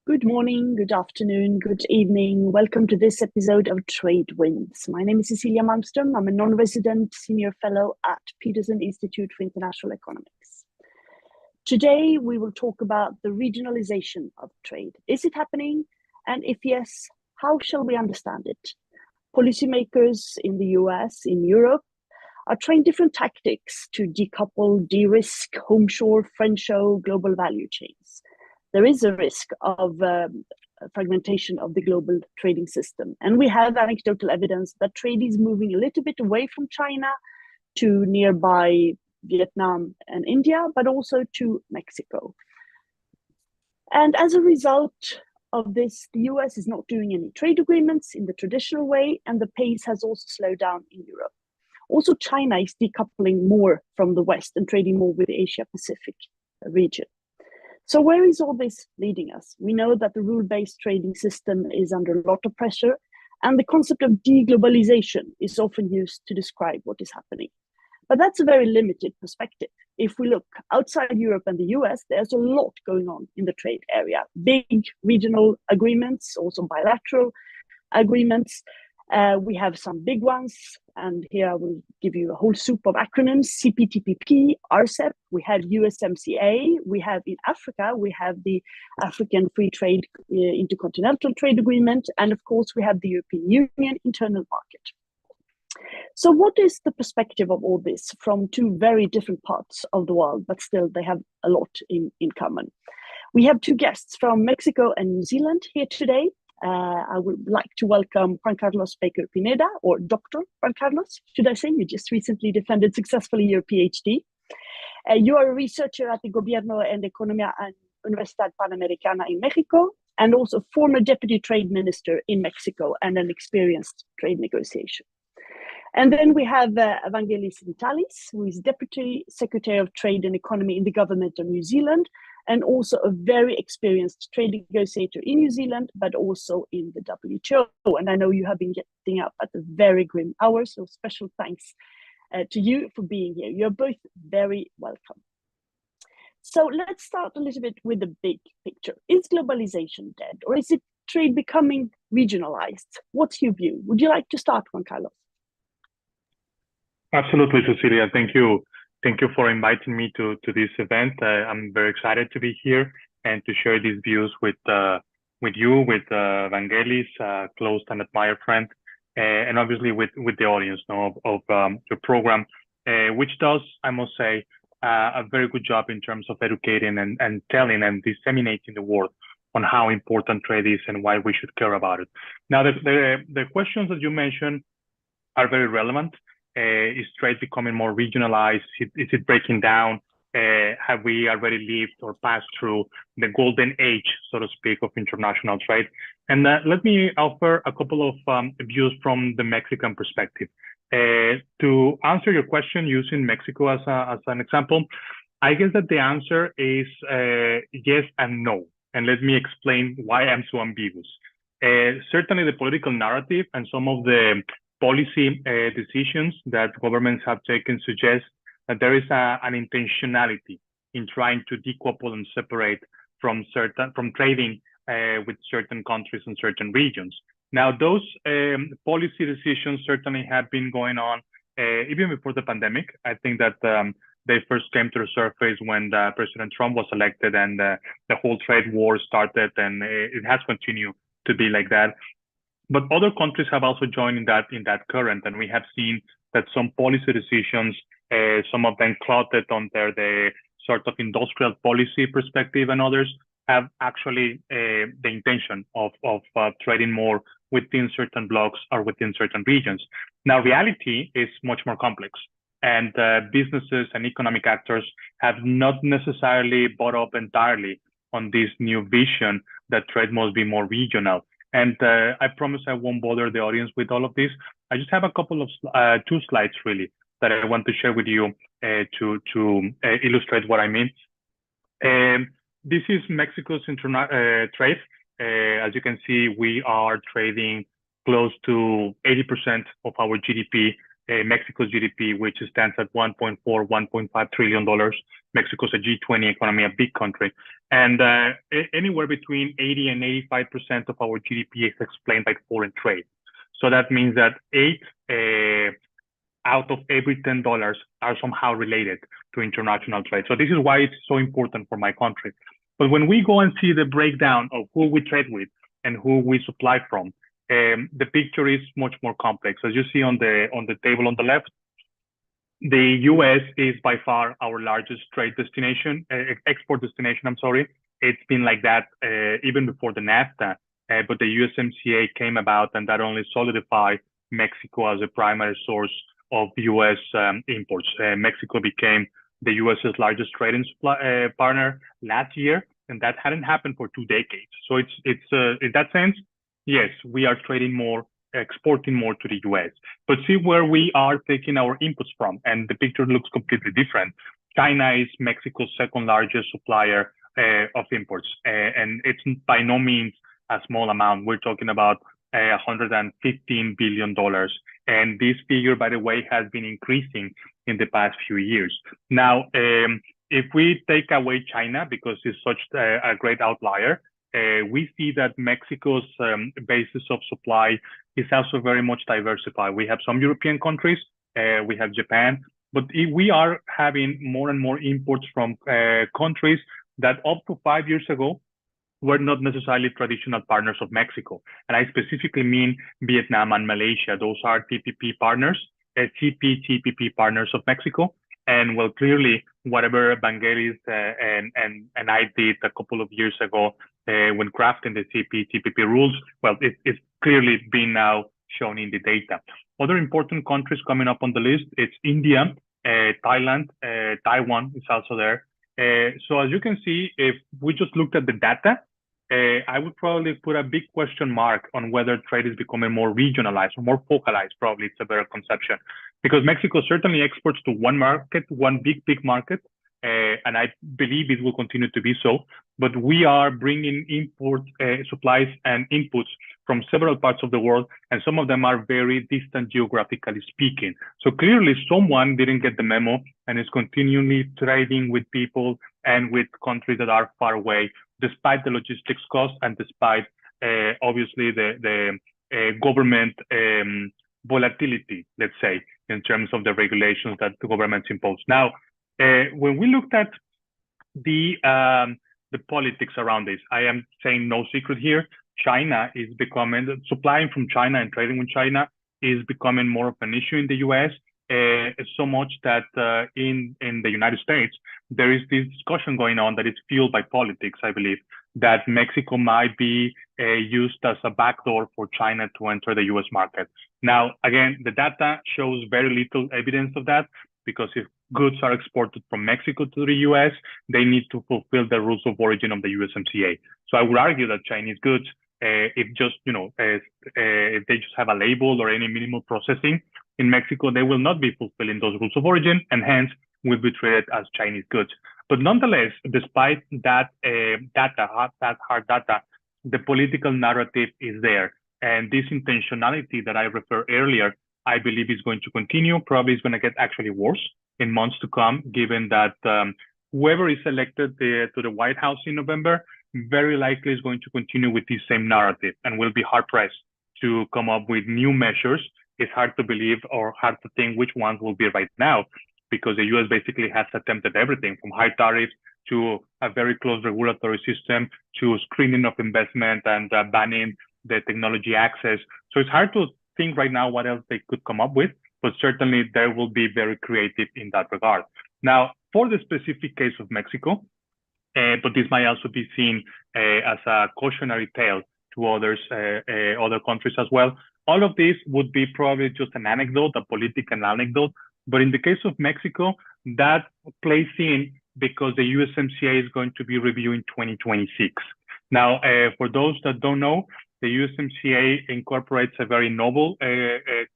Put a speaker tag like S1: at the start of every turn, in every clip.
S1: Good morning, good afternoon, good evening. Welcome to this episode of Trade Winds. My name is Cecilia Malmström. I'm a non-resident senior fellow at Peterson Institute for International Economics. Today, we will talk about the regionalization of trade. Is it happening? And if yes, how shall we understand it? Policymakers in the US, in Europe, are trying different tactics to decouple, de-risk, homeshore, friendshore, global value chains. There is a risk of fragmentation of the global trading system. And we have anecdotal evidence that trade is moving a little bit away from China to nearby Vietnam and India, but also to Mexico. And as a result of this, the US is not doing any trade agreements in the traditional way, and the pace has also slowed down in Europe. Also, China is decoupling more from the West and trading more with the Asia-Pacific region. So where is all this leading us? We know that the rule-based trading system is under a lot of pressure, and the concept of deglobalization is often used to describe what is happening. But that's a very limited perspective. If we look outside Europe and the US, there's a lot going on in the trade area. Big regional agreements, also bilateral agreements. We have some big ones, and here I will give you a whole soup of acronyms: CPTPP, RCEP, we have USMCA, we have in Africa, we have the African Free Trade Intercontinental Trade Agreement, and of course we have the European Union Internal Market. So what is the perspective of all this from two very different parts of the world, but still they have a lot in common? We have two guests from Mexico and New Zealand here today. I would like to welcome Juan Carlos Baker Pineda, or Dr. Juan Carlos, should I say? You just recently defended successfully your PhD. You are a researcher at the Gobierno en Economía and Universidad Panamericana in Mexico, and also former deputy trade minister in Mexico and an experienced trade negotiation. And then we have Evangelis Vitalis, who is Deputy Secretary of Trade and Economy in the government of New Zealand, and also a very experienced trade negotiator in New Zealand, but also in the WTO. And I know you have been getting up at a very grim hour, so special thanks to you for being here. You're both very welcome. So let's start a little bit with the big picture. Is globalization dead, or is it trade becoming regionalized? What's your view? Would you like to start, Juan Carlos?
S2: Absolutely, Cecilia. Thank you. Thank you for inviting me to this event. I'm very excited to be here and to share these views with you, with Evangelis, close and admired friend, and obviously with the audience of the program, which does, I must say, a very good job in terms of educating and telling and disseminating the word on how important trade is and why we should care about it. Now, the questions that you mentioned are very relevant. Is trade becoming more regionalized? Is it breaking down? Have we already lived or passed through the golden age, so to speak, of international trade? And let me offer a couple of views from the Mexican perspective. To answer your question using Mexico as an example, I guess that the answer is yes and no. And let me explain why I'm so ambiguous. Certainly the political narrative and some of the policy decisions that governments have taken suggest that there is an intentionality in trying to decouple and separate from trading with certain countries and certain regions. Now, those policy decisions certainly have been going on even before the pandemic. I think that they first came to the surface when President Trump was elected and the whole trade war started, and it has continued to be like that. But other countries have also joined in that current, and we have seen that some policy decisions, some of them clouded under the sort of industrial policy perspective, and others have actually the intention of trading more within certain blocks or within certain regions. Now, reality is much more complex, and businesses and economic actors have not necessarily bought up entirely on this new vision that trade must be more regional. And I promise I won't bother the audience with all of this. I just have a couple of two slides really that I want to share with you to illustrate what I mean. This is Mexico's trade. As you can see, we are trading close to 80% of our GDP Mexico's GDP, which stands at $1.5 trillion. Mexico's a G20 economy, a big country. And anywhere between 80 and 85% of our GDP is explained by foreign trade. So that means that 8 out of every $10 are somehow related to international trade. So this is why it's so important for my country. But when we go and see the breakdown of who we trade with and who we supply from, the picture is much more complex. As you see on the table on the left, the US is by far our largest trade destination, export destination, I'm sorry. It's been like that even before the NAFTA, but the USMCA came about and that only solidified Mexico as a primary source of US imports. Mexico became the US's largest trading partner last year, and that hadn't happened for 2 decades. So it's in that sense, yes, we are trading more, exporting more to the US. But see where we are taking our inputs from, and the picture looks completely different. China is Mexico's second largest supplier of imports, and it's by no means a small amount. We're talking about $115 billion. And this figure, by the way, has been increasing in the past few years. Now, if we take away China, because it's such a great outlier, we see that Mexico's basis of supply is also very much diversified. We have some European countries, we have Japan, but we are having more and more imports from countries that up to 5 years ago were not necessarily traditional partners of Mexico. And I specifically mean Vietnam and Malaysia. Those are TPP partners, CPTPP partners of Mexico. And well, clearly, whatever Vangelis and I did a couple of years ago when crafting the CPTPP rules, well, it's clearly been now shown in the data. Other important countries coming up on the list, it's India, Thailand, Taiwan is also there. So as you can see, if we just looked at the data, I would probably put a big question mark on whether trade is becoming more regionalized or more focalized. Probably it's a better conception, because Mexico certainly exports to one market, one big market, and I believe it will continue to be so. But we are bringing import supplies and inputs from several parts of the world, and some of them are very distant geographically speaking. So clearly someone didn't get the memo and is continually trading with people and with countries that are far away, despite the logistics costs and despite obviously the government volatility, let's say, in terms of the regulations that the governments impose. Now, when we looked at the politics around this, I am saying no secret here. China is becoming, supplying from China and trading with China is becoming more of an issue in the US, so much that in the United States, there is this discussion going on that is fueled by politics, I believe, that Mexico might be used as a backdoor for China to enter the US market. Now, again, the data shows very little evidence of that, because if goods are exported from Mexico to the US, they need to fulfill the rules of origin of the USMCA. So I would argue that Chinese goods, if they just have a label or any minimal processing in Mexico, they will not be fulfilling those rules of origin, and hence will be treated as Chinese goods. But nonetheless, despite that hard data, the political narrative is there. And this intentionality that I referred earlier, I believe is going to continue. Probably is going to get actually worse in months to come, given that whoever is elected to the White House in November very likely is going to continue with this same narrative and will be hard-pressed to come up with new measures. It's hard to believe or hard to think which ones will be right now, because the US basically has attempted everything from high tariffs to a very close regulatory system to screening of investment and banning the technology access. So it's hard to think right now what else they could come up with, but certainly they will be very creative in that regard. Now, for the specific case of Mexico, but this might also be seen as a cautionary tale to other countries as well. All of this would be probably just an anecdote, a political anecdote. But in the case of Mexico, that plays in because the USMCA is going to be reviewed in 2026. Now, for those that don't know, the USMCA incorporates a very novel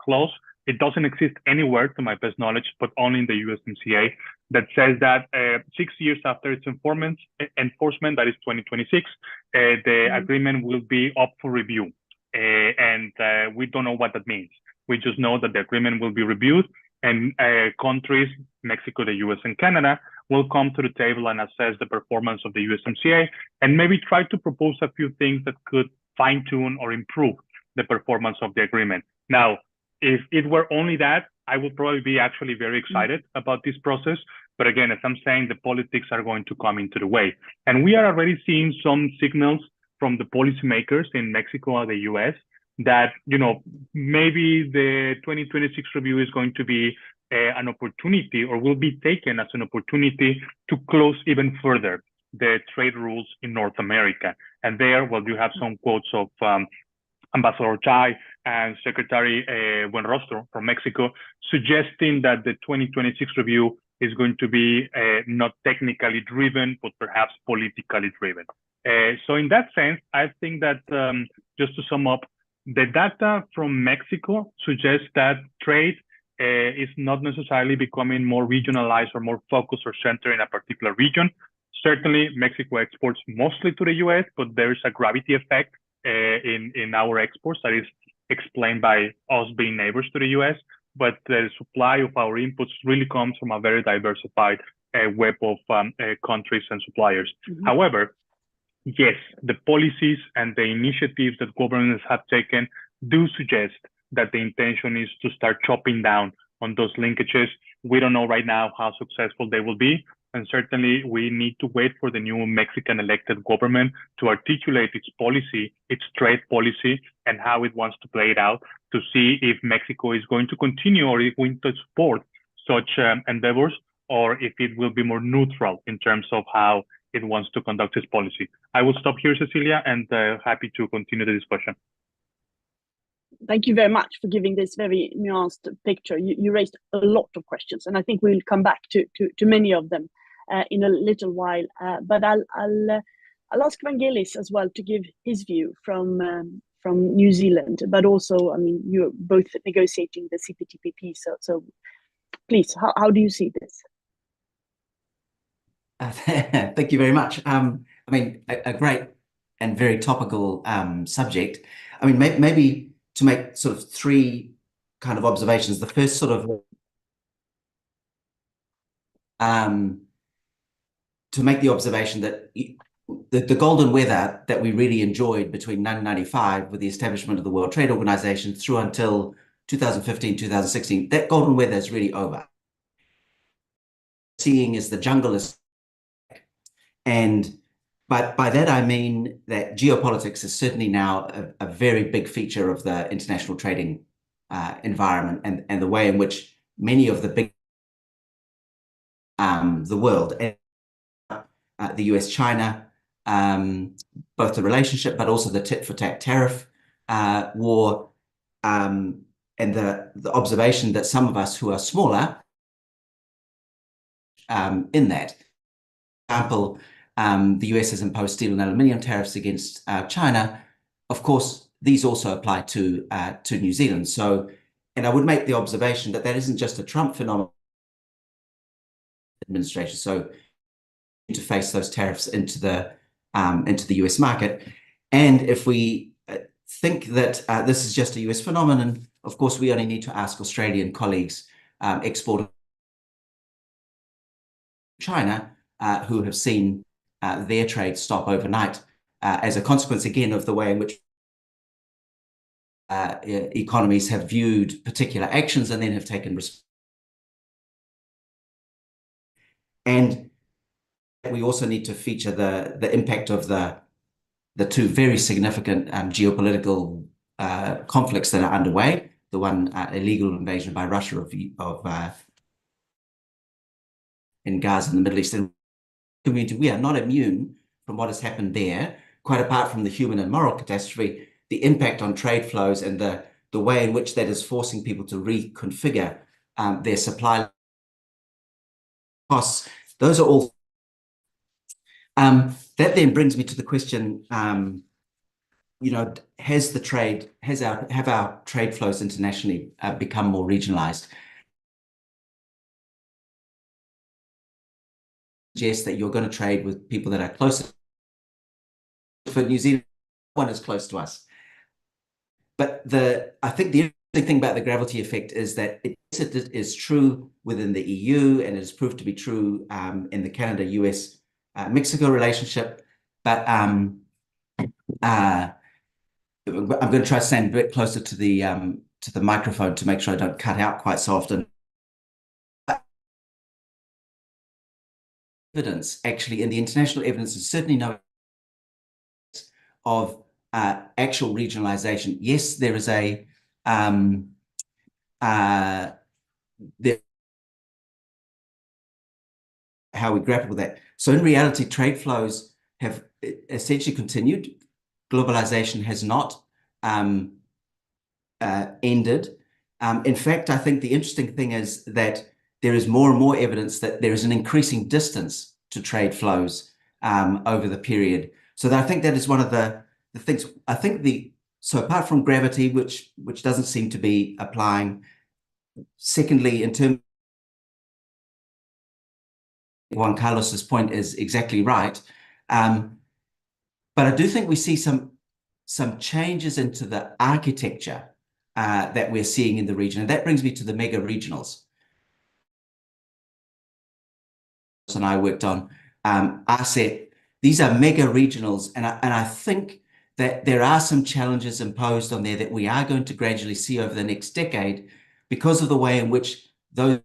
S2: clause. It doesn't exist anywhere, to my best knowledge, but only in the USMCA, that says that 6 years after its enforcement, that is 2026, the agreement will be up for review. and we don't know what that means. We just know that the agreement will be reviewed, and countries, Mexico, the US, and Canada, will come to the table and assess the performance of the USMCA and maybe try to propose a few things that could fine-tune or improve the performance of the agreement. Now, if it were only that, I would probably be actually very excited about this process. But again, as I'm saying, the politics are going to come into the way. And we are already seeing some signals from the policymakers in Mexico or the US that, maybe the 2026 review is going to be an opportunity, or will be taken as an opportunity, to close even further the trade rules in North America. And there, well, you have some quotes of Ambassador Chai and Secretary Buenrostro from Mexico, suggesting that the 2026 review is going to be not technically driven, but perhaps politically driven. So in that sense, I think that, just to sum up, the data from Mexico suggests that trade is not necessarily becoming more regionalized or more focused or centered in a particular region. Certainly, Mexico exports mostly to the US, but there is a gravity effect in our exports that is explained by us being neighbors to the US. But the supply of our inputs really comes from a very diversified web of countries and suppliers. However, yes, the policies and the initiatives that governments have taken do suggest that the intention is to start chopping down on those linkages. We don't know right now how successful they will be. And certainly we need to wait for the new Mexican elected government to articulate its policy, its trade policy, and how it wants to play it out, to see if Mexico is going to continue or is going to support such endeavors, or if it will be more neutral in terms of how it wants to conduct its policy. I will stop here, Cecilia, and happy to continue the discussion.
S1: Thank you very much for giving this very nuanced picture. You raised a lot of questions, and I think we'll come back to many of them in a little while. But I'll ask Vangelis as well to give his view from New Zealand. But also, I mean, you're both negotiating the CPTPP, so please, how do you see this?
S3: Thank you very much. I mean, a great and very topical subject. I mean, maybe to make sort of three kind of observations. The first sort of to make the observation that the golden weather that we really enjoyed between 1995 with the establishment of the World Trade Organization through until 2015, 2016, that golden weather is really over. Seeing is the jungle is, and by that I mean that geopolitics is certainly now a very big feature of the international trading environment, and the way in which many of the big the world, the US-China, both the relationship, but also the tit-for-tat tariff war, and the observation that some of us who are smaller in that. For example, the US has imposed steel and aluminium tariffs against China. Of course, these also apply to New Zealand. So, and I would make the observation that that isn't just a Trump phenomenon. Administration. So, to face those tariffs into the US market, and if we think that this is just a US phenomenon, of course, we only need to ask Australian colleagues exporting China, who have seen their trade stop overnight as a consequence, again, of the way in which economies have viewed particular actions and then have taken responsibility. And we also need to feature the impact of the two very significant geopolitical conflicts that are underway. The one, illegal invasion by Russia of in Gaza in the Middle East. And community, we are not immune from what has happened there, quite apart from the human and moral catastrophe. The impact on trade flows and the way in which that is forcing people to reconfigure their supply costs. Those are all. That then brings me to the question, have our trade flows internationally become more regionalized? Suggest that you're going to trade with people that are closer. For New Zealand, one is close to us. But I think the interesting thing about the gravity effect is that it is true within the EU, and it is proved to be true in the Canada-US Mexico relationship. But I'm going to try to stand a bit closer to the microphone to make sure I don't cut out quite so often. Evidence, actually, in the international evidence, is certainly no of actual regionalization. Yes, there is a how we grapple with that. So in reality, trade flows have essentially continued. Globalization has not ended. In fact, I think the interesting thing is that there is more and more evidence that there is an increasing distance to trade flows over the period. So I think that is one of the things. I think so apart from gravity, which doesn't seem to be applying. Secondly, in terms Juan Carlos's point is exactly right. But I do think we see some changes into the architecture that we're seeing in the region. And that brings me to the mega regionals. And I worked on RCEP. These are mega regionals. And I think that there are some challenges imposed on there that we are going to gradually see over the next decade because of the way in which those,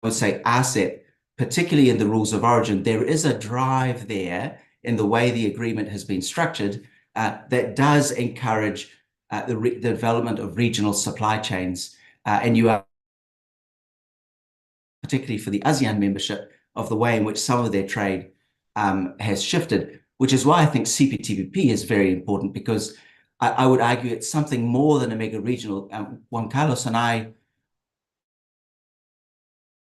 S3: I would say, RCEP, particularly in the rules of origin, there is a drive there in the way the agreement has been structured that does encourage the development of regional supply chains. And you are, particularly for the ASEAN membership, of the way in which some of their trade has shifted, which is why I think CPTPP is very important, because I would argue it's something more than a mega regional. Juan Carlos and I,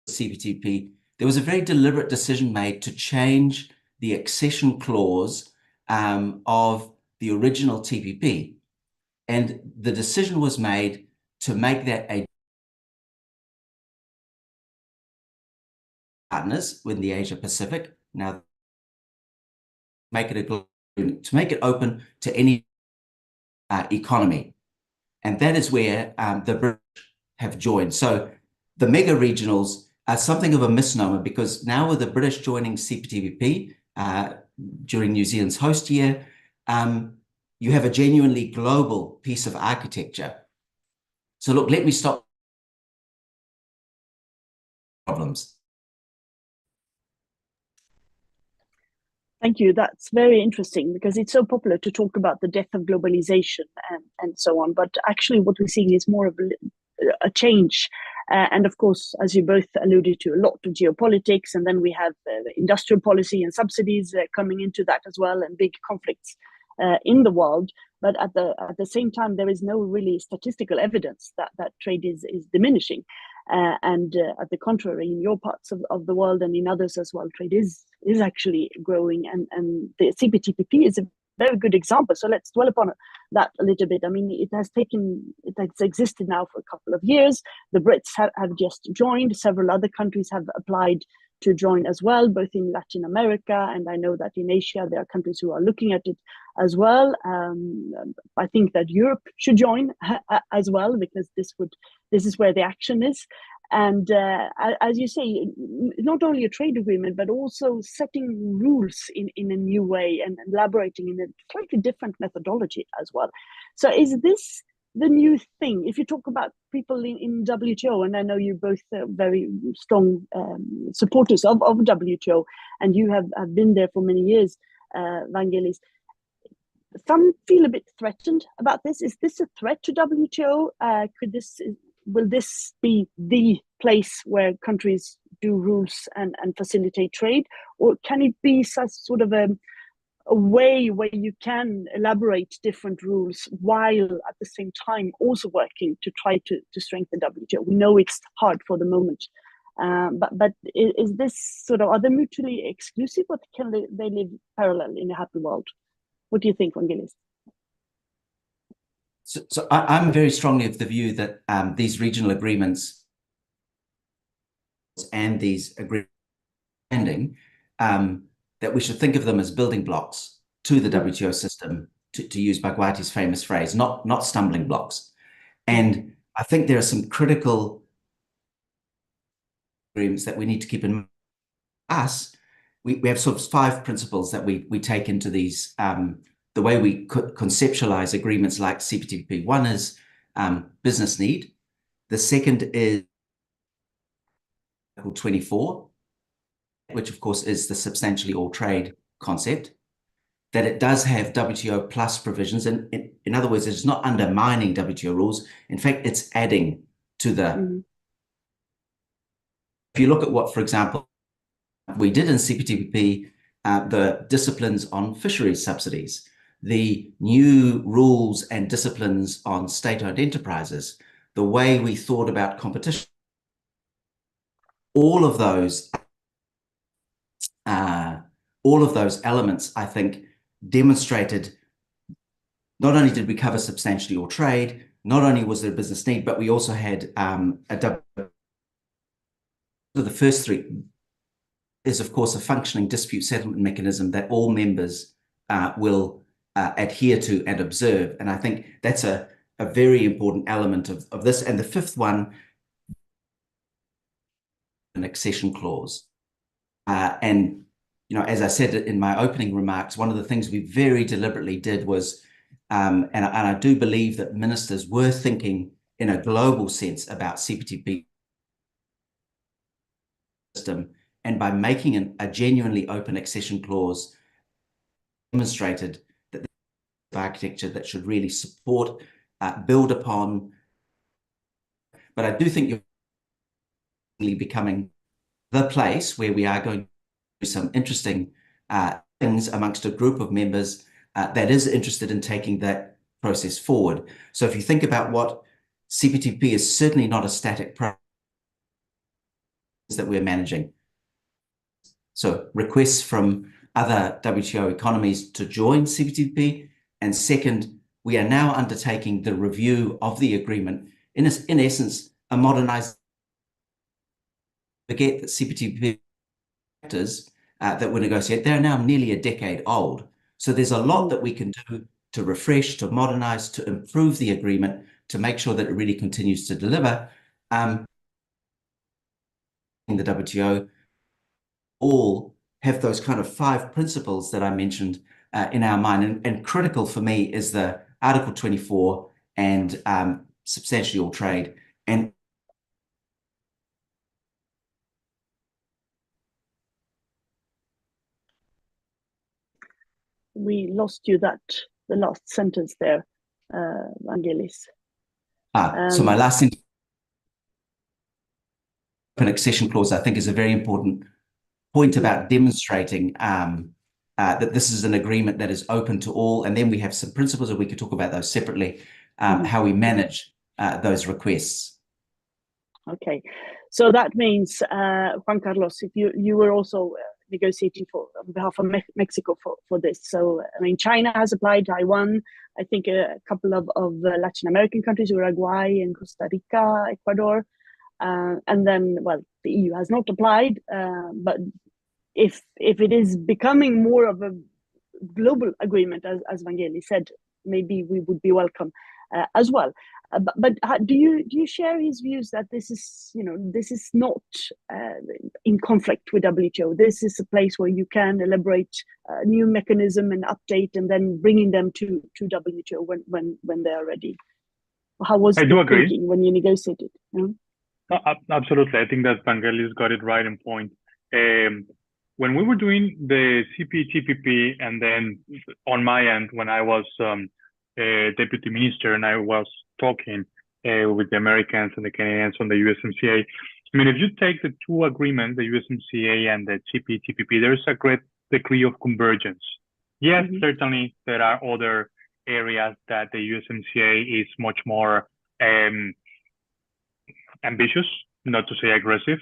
S3: CPTPP, there was a very deliberate decision made to change the accession clause of the original TPP. And the decision was made to make that a partners within the Asia Pacific. Now, make it to make it open to any economy. And that is where the British have joined. So the mega regionals are something of a misnomer, because now with the British joining CPTPP during New Zealand's host year, you have a genuinely global piece of architecture. So look, let me stop problems.
S1: Thank you. That's very interesting, because it's so popular to talk about the death of globalization and so on. But actually what we're seeing is more of a change. And of course, as you both alluded to, a lot of geopolitics. And then we have industrial policy and subsidies coming into that as well, and big conflicts in the world. But at the same time, there is no really statistical evidence that trade is diminishing. And at the contrary, in your parts of the world and in others as well, trade is actually growing, and the CPTPP is a very good example. So let's dwell upon that a little bit. I mean, it has existed now for a couple of years. The Brits have just joined. Several other countries have applied to join as well, both in Latin America, and I know that in Asia there are countries who are looking at it as well. I think that Europe should join as well, because this is where the action is. And as you say, not only a trade agreement, but also setting rules in a new way and elaborating in a slightly different methodology as well. So is this the new thing? If you talk about people in WTO, and I know you both are very strong supporters of WTO, and you have been there for many years, Vangelis, some feel a bit threatened about this. Is this a threat to WTO? Will this be the place where countries do rules and facilitate trade, or can it be such sort of a way where you can elaborate different rules while at the same time also working to try to strengthen WTO? We know it's hard for the moment, but is this sort of, are they mutually exclusive, or can they live parallel in a happy world? What do you think, Vangelis?
S3: So I'm very strongly of the view that these regional agreements and these agreements that we should think of them as building blocks to the WTO system to use Bhagwati's famous phrase, not stumbling blocks. And I think there are some critical agreements that we need to keep in mind. We have sort of 5 principles that we take into these, the way we conceptualize agreements like CPTPP. One is business need. The second is Article 24, which of course is the substantially all trade concept, that it does have WTO plus provisions. And in other words, it's not undermining WTO rules. In fact, it's adding to the... If you look at what, for example, we did in CPTPP, the disciplines on fisheries subsidies, the new rules and disciplines on state-owned enterprises, the way we thought about competition, all of those elements, I think, demonstrated not only did we cover substantially all trade, not only was there a business need, but we also had the first 3 is, of course, a functioning dispute settlement mechanism that all members will adhere to and observe. And I think that's a very important element of this. And the 5th one, an accession clause. And, you know, as I said in my opening remarks, one of the things we very deliberately did was, and I do believe that ministers were thinking in a global sense about CPTPP system, and by making a genuinely open accession clause, demonstrated that the architecture that should really support, build upon. But I do think you're becoming the place where we are going to do some interesting things amongst a group of members that is interested in taking that process forward. So if you think about what CPTPP is, certainly not a static process that we're managing. So requests from other WTO economies to join CPTPP. And second, we are now undertaking the review of the agreement, in essence, a modernized. Forget that CPTPP factors that we negotiate, they're now nearly a decade old. So there's a lot that we can do to refresh, to modernize, to improve the agreement, to make sure that it really continues to deliver. In the WTO, all have those kind of 5 principles that I mentioned in our mind. And critical for me is the Article 24 and substantially all trade. And
S1: we lost you the last sentence there, Vangelis.
S3: So my last sentence, an accession clause, I think is a very important point about demonstrating that this is an agreement that is open to all. And then we have some principles, and we could talk about those separately, how we manage those requests.
S1: Okay, so that means, Juan Carlos, if you were also negotiating on behalf of Mexico for this. So, I mean, China has applied, Taiwan, I think a couple of Latin American countries, Uruguay and Costa Rica, Ecuador. And then, well, the EU has not applied, but if it is becoming more of a global agreement, as Vangelis said, maybe we would be welcome as well. But do you share his views that this is not in conflict with WTO? This is a place where you can elaborate a new mechanism and update, and then bringing them to WTO when they are ready. How was the thinking when you negotiated? You know?
S2: Absolutely, I think that Vangelis got it right in point. When we were doing the CPTPP, and then on my end, when I was deputy minister and I was talking with the Americans and the Canadians on the USMCA, I mean, if you take the 2 agreements, the USMCA and the CPTPP, there's a great degree of convergence. Yes, certainly there are other areas that the USMCA is much more ambitious, not to say aggressive.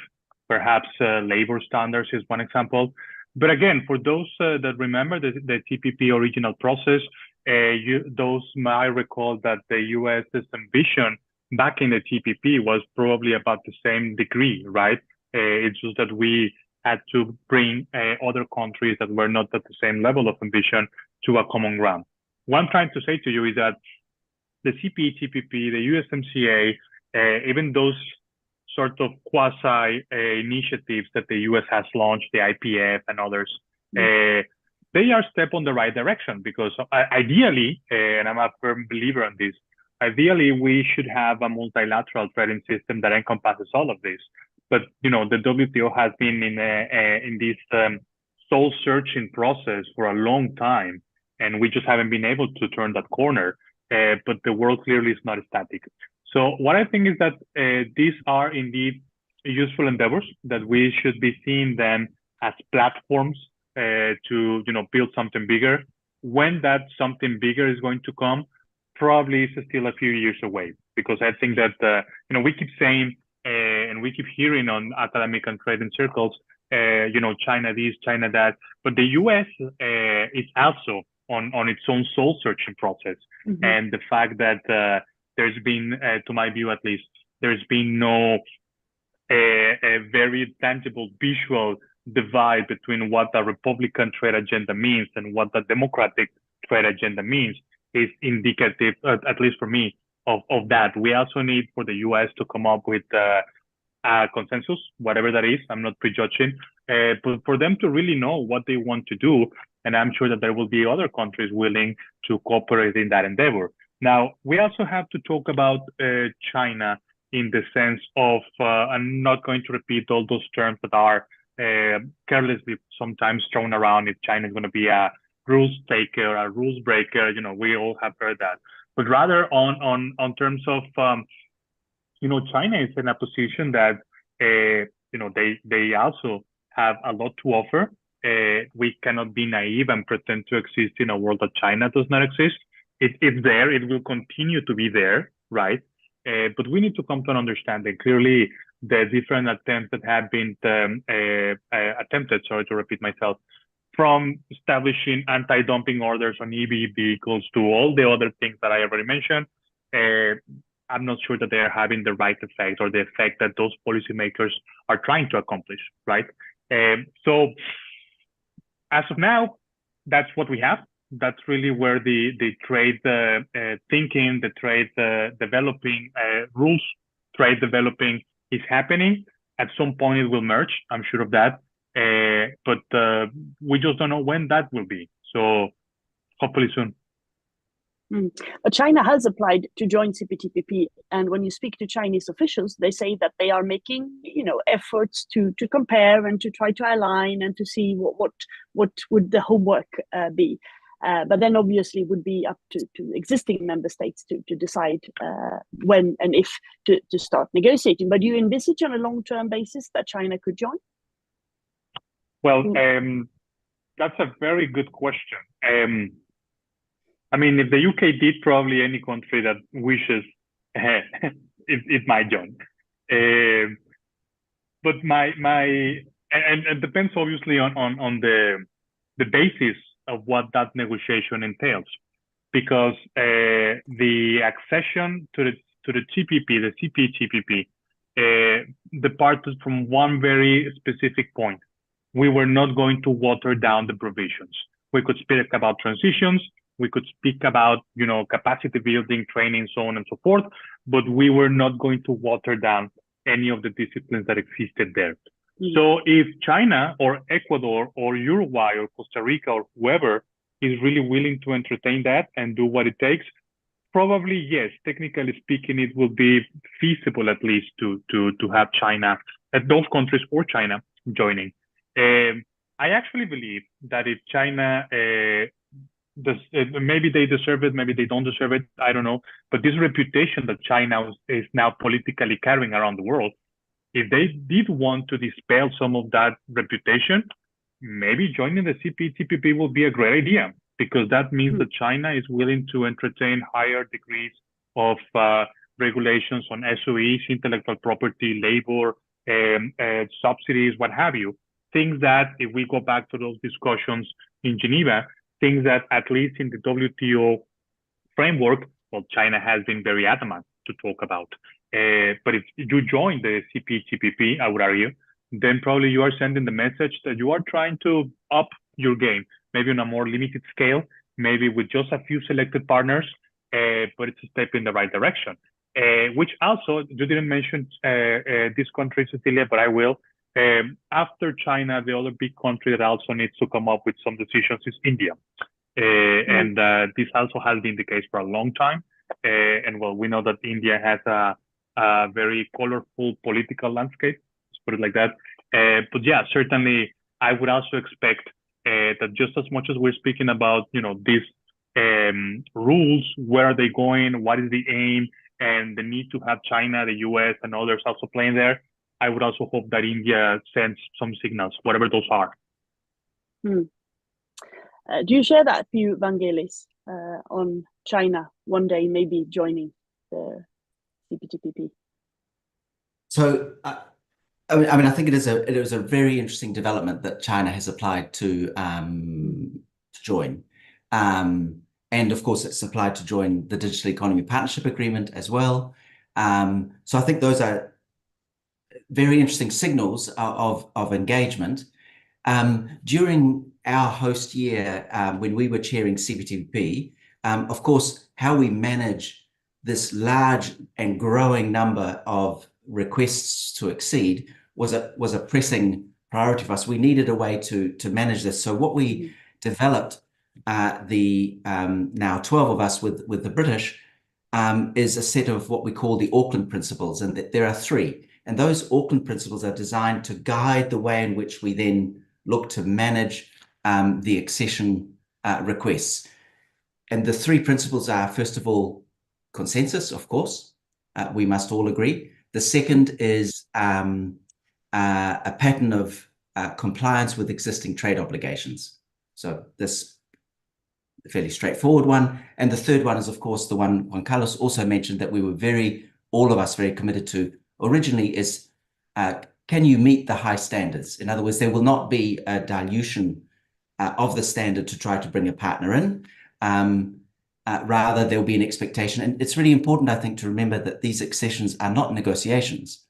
S2: Perhaps labor standards is one example. But again, for those that remember the TPP original process, those might recall that the US's ambition back in the TPP was probably about the same degree, right? It's just that we had to bring other countries that were not at the same level of ambition to a common ground. what I'm trying to say to you is that the CPTPP, the USMCA, even those sort of quasi initiatives that the US has launched, the IPF and others, they are a step on the right direction, because ideally, and I'm a firm believer in this, ideally we should have a multilateral trading system that encompasses all of this. But the WTO has been in this soul searching process for a long time, and we just haven't been able to turn that corner. But the world clearly is not static. So what I think is that these are indeed useful endeavors, that we should be seeing them as platforms to build something bigger. When that something bigger is going to come, probably is still a few years away, because I think that we keep saying and we keep hearing on academic and trading circles, China this, China that, but the US is also on its own soul searching process. And the fact that there's been, to my view at least, there's been no a very tangible visual divide between what the Republican trade agenda means and what the Democratic trade agenda means is indicative, at least for me, of that. We also need for the US to come up with a consensus, whatever that is. I'm not prejudging, but for them to really know what they want to do. And I'm sure that there will be other countries willing to cooperate in that endeavor. Now, we also have to talk about China in the sense of, I'm not going to repeat all those terms that are carelessly sometimes thrown around. If China is going to be a rules taker, a rules breaker, we all have heard that. But rather on terms of, China is in a position that, they also have a lot to offer. We cannot be naive and pretend to exist in a world that China does not exist. It's there. It will continue to be there, right? But we need to come to an understanding. Clearly, the different attempts that have been attempted, sorry to repeat myself, from establishing anti-dumping orders on EV vehicles to all the other things that I already mentioned, I'm not sure that they are having the right effect or the effect that those policymakers are trying to accomplish, right? So as of now, that's what we have. That's really where the trade thinking, the trade developing, rules trade developing is happening. At some point it will merge, I'm sure of that. But we just don't know when that will be. So hopefully soon.
S1: But China has applied to join CPTPP, and when you speak to Chinese officials, they say that they are making, efforts to compare and to try to align and to see what would the homework be. But then obviously it would be up to existing member states to decide when and if to start negotiating. But do you envisage on a long-term basis that China could join?
S2: Well, that's a very good question. I mean, if the UK did, probably any country that wishes, it might join. But and it depends obviously on the basis of what that negotiation entails, because the accession to the TPP, the CPTPP, departed from one very specific point. We were not going to water down the provisions. We could speak about transitions. We could speak about, capacity building, training, so on and so forth, but we were not going to water down any of the disciplines that existed there. So if China or Ecuador or Uruguay or Costa Rica or whoever is really willing to entertain that and do what it takes, probably, yes, technically speaking, it will be feasible at least to have China, those countries or China joining. I actually believe that if China, maybe they deserve it, maybe they don't deserve it, I don't know. But this reputation that China is now politically carrying around the world, if they did want to dispel some of that reputation, maybe joining the CPTPP will be a great idea, because that means that China is willing to entertain higher degrees of regulations on SOEs, intellectual property, labor, subsidies, what have you. Things that, if we go back to those discussions in Geneva, things that at least in the WTO framework, well, China has been very adamant to talk about. But if you join the CPTPP, I would argue, then probably you are sending the message that you are trying to up your game, maybe on a more limited scale, maybe with just a few selected partners, but it's a step in the right direction. Which also, you didn't mention this country, Cecilia, but I will. After China, the other big country that also needs to come up with some decisions is India. And this also has been the case for a long time. And well, we know that India has a very colorful political landscape, let's put it like that. But yeah, certainly I would also expect that just as much as we're speaking about, these rules, where are they going, what is the aim, and the need to have China, the US, and others also playing there, I would also hope that India sends some signals, whatever those are.
S1: Do you share that view, Vangelis, on China one day maybe joining the CPTPP?
S3: So, I think it is a very interesting development that China has applied to join, and of course it's applied to join the Digital Economy Partnership Agreement as well. So I think those are very interesting signals of engagement. During our host year, when we were chairing CPTPP, of course, how we manage this large and growing number of requests to accede was a pressing priority for us. We needed a way to manage this. So what we developed, now 12 of us with the British, is a set of what we call the Auckland Principles, and there are 3. And those Auckland Principles are designed to guide the way in which we then look to manage the accession requests. And the 3 principles are, first of all, consensus, of course. We must all agree. The second is a pattern of compliance with existing trade obligations. So this a fairly straightforward one. And the third one is, of course, the one Juan Carlos also mentioned that we were all of us very committed to originally is, can you meet the high standards? In other words, there will not be a dilution of the standard to try to bring a partner in. Rather, there will be an expectation. And it's really important, I think, to remember that these accessions are not negotiations.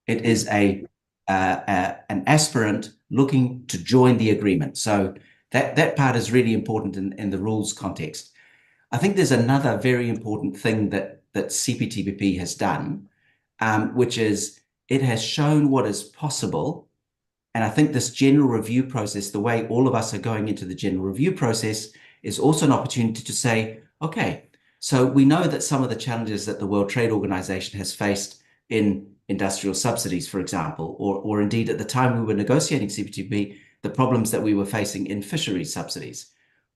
S3: It is an aspirant looking to join the agreement. So that part is really important in the rules context. I think there's another very important thing that CPTPP has done, which is it has shown what is possible. And I think this general review process, the way all of us are going into the general review process, is also an opportunity to say, okay, so we know that some of the challenges that the World Trade Organization has faced in industrial subsidies, for example, or indeed at the time we were negotiating CPTPP, the problems that we were facing in fisheries subsidies.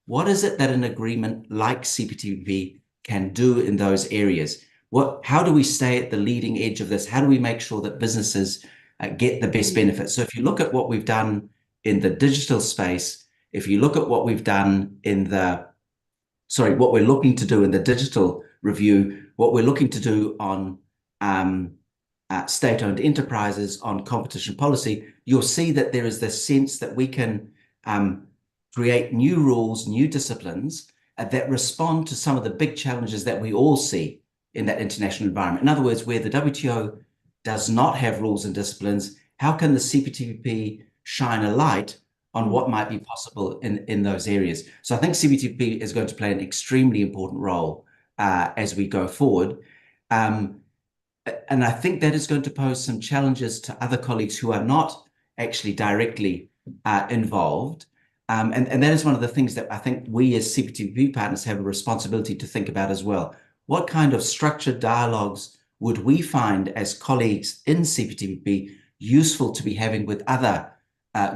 S3: What is it that an agreement like CPTPP can do in those areas? How do we stay at the leading edge of this? How do we make sure that businesses get the best benefits? So if you look at what we've done in the digital space, if you look at what we've done in what we're looking to do in the digital review, what we're looking to do on state-owned enterprises, on competition policy, you'll see that there is this sense that we can create new rules, new disciplines that respond to some of the big challenges that we all see in that international environment. In other words, where the WTO does not have rules and disciplines, how can the CPTPP shine a light on what might be possible in those areas? So I think CPTPP is going to play an extremely important role as we go forward. And I think that is going to pose some challenges to other colleagues who are not actually directly involved. And that is one of the things that I think we as CPTPP partners have a responsibility to think about as well. What kind of structured dialogues would we find as colleagues in CPTPP useful to be having with other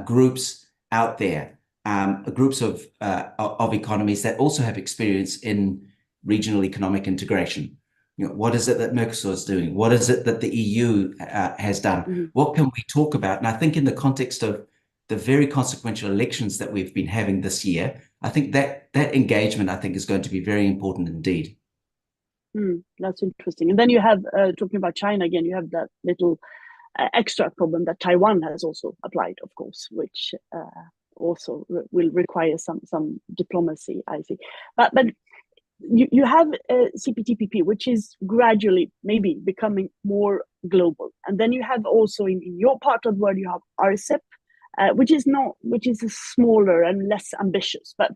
S3: groups out there, groups of economies that also have experience in regional economic integration? What is it that Mercosur is doing? What is it that the EU has done? What can we talk about? And I think in the context of the very consequential elections that we've been having this year, I think that engagement, I think, is going to be very important indeed.
S1: That's interesting. And then you have, talking about China again, you have that little extra problem that Taiwan has also applied, of course, which also will require some diplomacy, I think. But you have CPTPP, which is gradually maybe becoming more global. And then you have also in your part of the world, you have RCEP which is smaller and less ambitious, but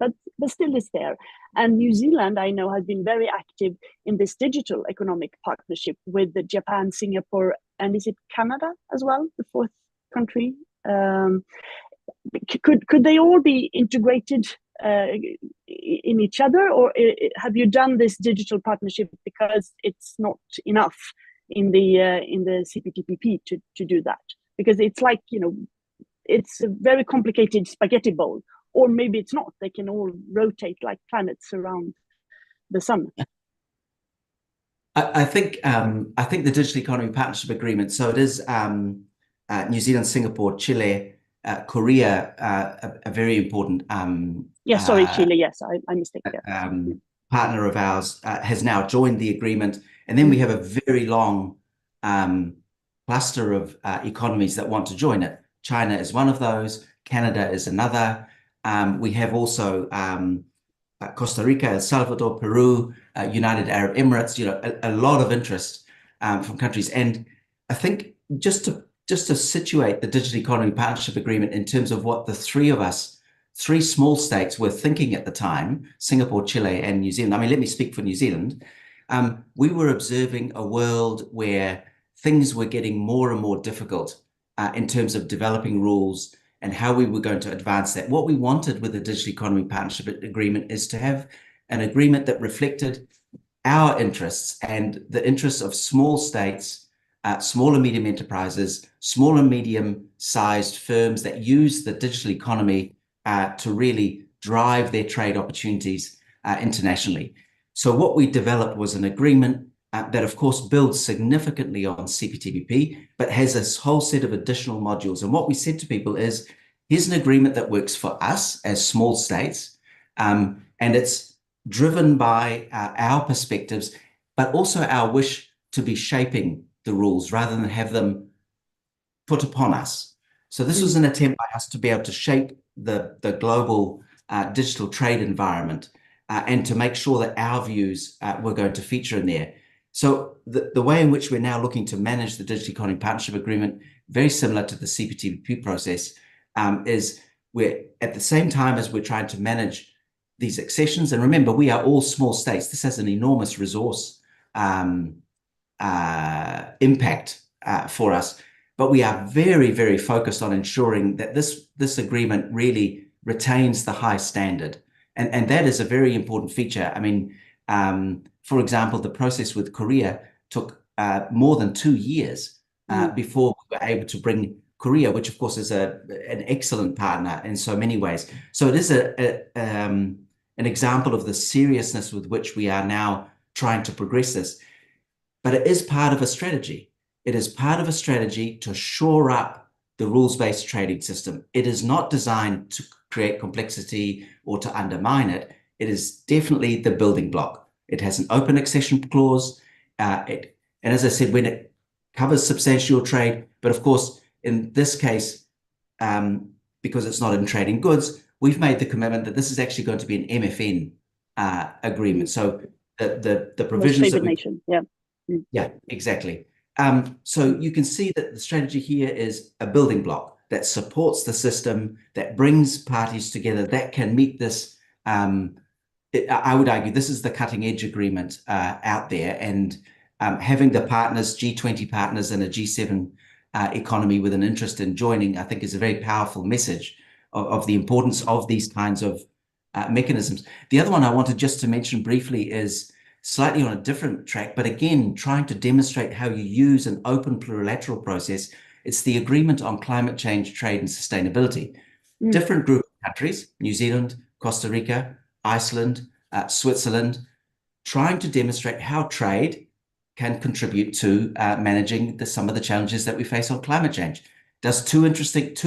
S1: still is there. And New Zealand, I know, has been very active in this digital economic partnership with Japan, Singapore, and is it Canada as well, the fourth country? Could they all be integrated in each other, or have you done this digital partnership because it's not enough in the CPTPP to do that? Because it's like, it's a very complicated spaghetti bowl, or maybe it's not. They can all rotate like planets around the sun.
S3: I think the Digital Economy Partnership Agreement. So it is New Zealand, Singapore, Chile, Korea, a very important
S1: Chile. Yes, I mistake.
S3: Partner of ours has now joined the agreement, and then we have a very long cluster of economies that want to join it. China is one of those. Canada is another. We have also Costa Rica, El Salvador, Peru, United Arab Emirates. A lot of interest from countries. And I think just to situate the Digital Economy Partnership Agreement in terms of what the three small states were thinking at the time, Singapore, Chile, and New Zealand. I mean, let me speak for New Zealand. We were observing a world where things were getting more and more difficult in terms of developing rules and how we were going to advance that. What we wanted with the Digital Economy Partnership Agreement is to have an agreement that reflected our interests and the interests of small states, small and medium enterprises, small and medium-sized firms that use the digital economy to really drive their trade opportunities internationally. So what we developed was an agreement that, of course, builds significantly on CPTPP, but has this whole set of additional modules. And what we said to people is, here's an agreement that works for us as small states, and it's driven by our perspectives, but also our wish to be shaping the rules rather than have them put upon us. So this was an attempt by us to be able to shape the global digital trade environment and to make sure that our views were going to feature in there. So the way in which we're now looking to manage the Digital Economy Partnership Agreement, very similar to the CPTPP process, is we're at the same time as we're trying to manage these accessions. And remember, we are all small states. This has an enormous resource impact for us. But we are very, very focused on ensuring that this agreement really retains the high standard. And that is a very important feature. I mean, for example, the process with Korea took more than 2 years before we were able to bring Korea, which of course is an excellent partner in so many ways. So it is an example of the seriousness with which we are now trying to progress this. But it is part of a strategy. It is part of a strategy to shore up the rules-based trading system. It is not designed to create complexity or to undermine it. It is definitely the building block. It has an open accession clause. And as I said, when it covers substantial trade, but of course, in this case, because it's not in trading goods, we've made the commitment that this is actually going to be an MFN agreement. So the provisions that
S1: nation.
S3: Yeah, exactly. So you can see that the strategy here is a building block that supports the system, that brings parties together, that can meet this. I would argue this is the cutting edge agreement out there, and having the partners, G20 partners and a G7 economy with an interest in joining, I think is a very powerful message of the importance of these kinds of mechanisms. The other one I wanted just to mention briefly is slightly on a different track, but again, trying to demonstrate how you use an open plurilateral process. It's the Agreement on Climate Change, Trade and Sustainability. Different group of countries, New Zealand, Costa Rica, Iceland, Switzerland, trying to demonstrate how trade can contribute to managing some of the challenges that we face on climate change. Does two